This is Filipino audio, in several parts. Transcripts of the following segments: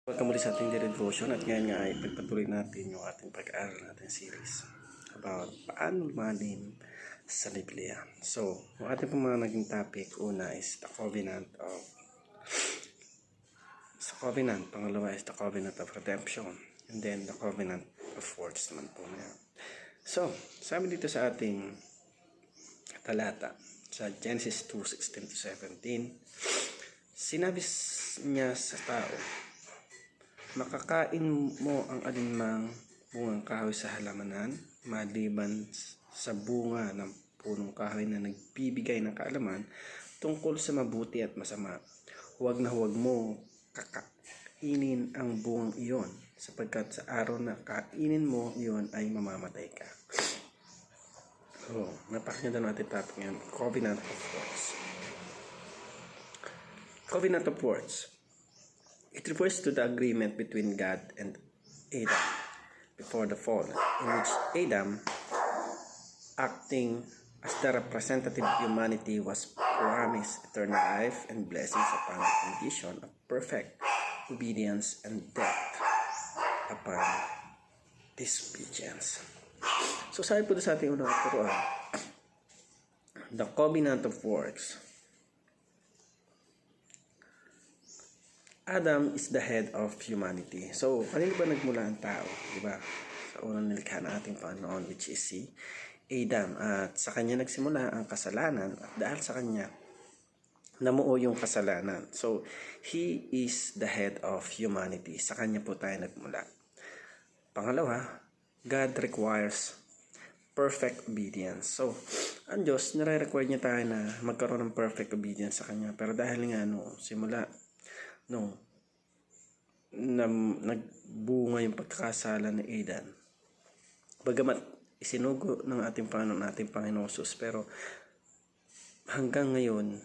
Welcome muli sa ating daily devotion at ngayon nga ay pagpatuloy natin yung ating pag-aaral natin series about paano lumalim sa Biblia. So, yung ating pong mga naging topic, una is the covenant of pangalawa is the covenant of redemption, and then the covenant of works naman po na yan. So, sabi dito sa ating talata sa Genesis 2:16-17, sinabi niya sa tao, makakain mo ang alinmang bungang kahoy sa halamanan, maliban sa bunga ng punong kahoy na nagbibigay ng kaalaman tungkol sa mabuti at masama. Huwag na huwag mo kakainin ang bungang iyon, sapagkat sa araw na kainin mo iyon ay mamamatay ka. Napakinggan natin topic ngayon, Covenant of Works. Covenant of Works. It refers to the agreement between God and Adam before the fall, in which Adam, acting as the representative of humanity, was promised eternal life and blessings upon the condition of perfect obedience and death upon disobedience. So sabi po sa ating unang turuan, the covenant of works. Adam is the head of humanity. So, kanino ba nagmula ang tao? Diba? Sa unang nilikha ng ating Panginoon, which is si Adam. At sa kanya nagsimula ang kasalanan. At dahil sa kanya, namuo yung kasalanan. So, he is the head of humanity. Sa kanya po tayo nagmula. Pangalawa, God requires perfect obedience. So, ang Diyos, nire-require niya tayo na magkaroon ng perfect obedience sa kanya. Pero dahil nga, simula nagbunga yung pagkakasala ni Adan. Bagamat isinugo ng ating Panginoon Jesus, pero hanggang ngayon,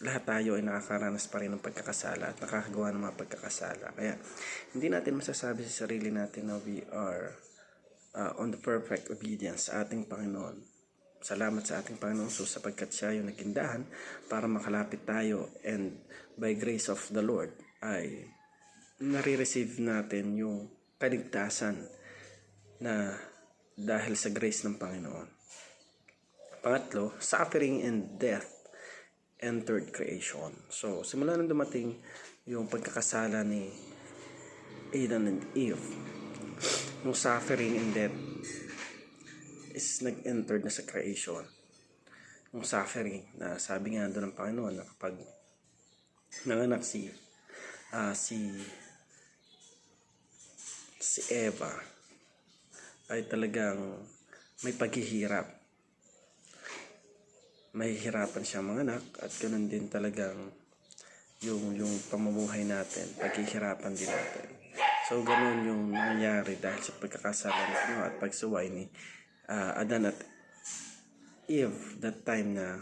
lahat tayo ay nakakaranas pa rin ng pagkakasala at nakakagawa ng mga pagkakasala. Kaya, hindi natin masasabi sa sarili natin na we are on the perfect obedience sa ating Panginoon. Salamat sa ating Panginoon Jesus sapagkat siya yung nagindahan para makalapit tayo, and by grace of the Lord ay nare-receive natin yung kaligtasan na dahil sa grace ng Panginoon. Pangatlo, suffering and death entered creation. So, simula nang dumating yung pagkakasala ni Adam and Eve, yung suffering and death is nag-enter na sa creation. Yung suffering na sabi nga doon ng Panginoon na kapag nanganak si Eva ay talagang may paghihirap. Mahihirapan siya manganak at ganoon din talagang yung pamumuhay natin, paghihirapan din natin. So ganoon yung nangyari dahil sa pagkakasala nito at pagsuway ni Adan at Eve, that time na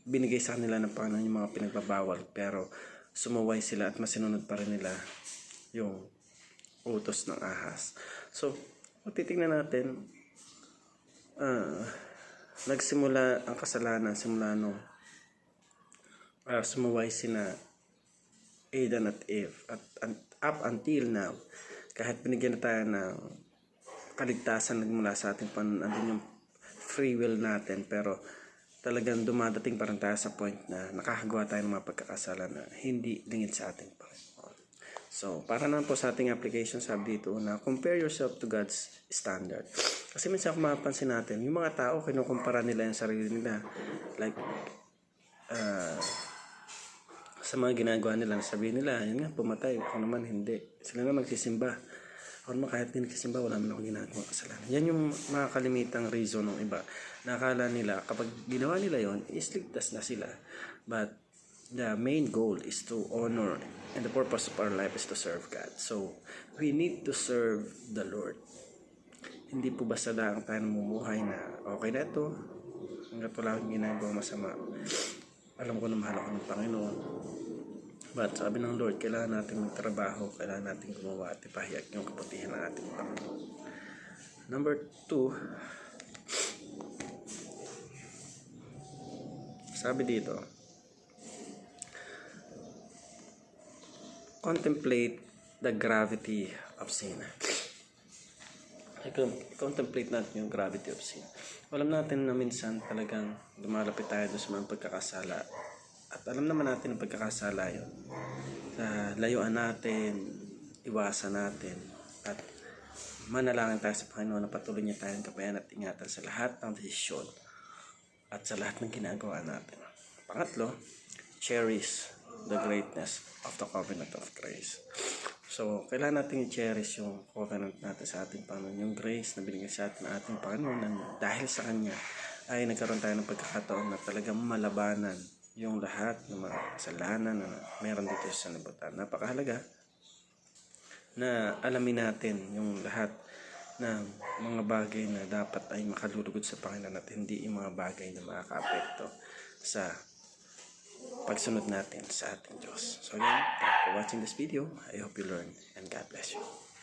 binigay sa kanila ng Panginoon yung mga pinagbabawal, pero sumuway sila at masinunod pa rin nila yung utos ng ahas. So, titingnan natin, nagsimula ang kasalanan simula nung sumuway sina Adam at Eve, at up until now, kahit binigyan na tayo ng kaligtasan nagmula sa ating andun yung free will natin, pero talagang dumadating pa rin tayo sa point na nakakagawa tayo ng mga pagkakasala na hindi lingid sa ating Panginoon. So, para naman po sa ating application, sabi dito na compare yourself to God's standard. Kasi minsan kung mapapansin natin, yung mga tao, kinukumpara nila yung sarili nila. Like, sa mga ginagawa nila, sabihin nila, yun nga, pumatay. Ako naman, hindi. Sila nga magsisimba. Ako naman, kahit hindi nagsisimba, wala naman akong ginagawa kasalanan. Yan yung mga kalimitang reason ng iba. Nakala nila, kapag ginawa nila yon, isligtas na sila. But the main goal is to honor, and the purpose of our life is to serve God. So, we need to serve the Lord. Hindi po basta lang tayo namumuhay na okay na ito, hanggat wala akong ginagawa masama. Alam ko na mahal ako ng Panginoon. But sabi ng Lord, kailangan natin magtrabaho, kailangan natin gumawa at ipahayag yung kabutihan ng ating Panginoon. Number 2, sabi dito, contemplate the gravity of sin. I-contemplate natin yung gravity of sin. Alam natin na minsan talagang lumalapit tayo doon sa mga pagkakasala. At alam naman natin ang pagkakasala yun. Layuan natin, iwasan natin, at manalangin tayo sa Panginoon na patuloy niya tayong gabayan at ingatan sa lahat ng desisyon at sa lahat ng ginagawa natin. Pangatlo, cherish the greatness of the covenant of grace. So, kailangan natin i-cherish yung covenant natin sa ating Panginoon, yung grace na binigay sa atin ng ating Panginoon, na dahil sa Kanya ay nagkaroon tayo ng pagkakataon na talagang malabanan yung lahat ng mga kasalanan na meron dito sa sanlibutan. Napakahalaga na alamin natin yung lahat ng mga bagay na dapat ay makalulugod sa Panginoon at hindi yung mga bagay na makaka-apekto sa pagsunod natin sa ating Diyos. So again, thank you for watching this video. I hope you learn and God bless you.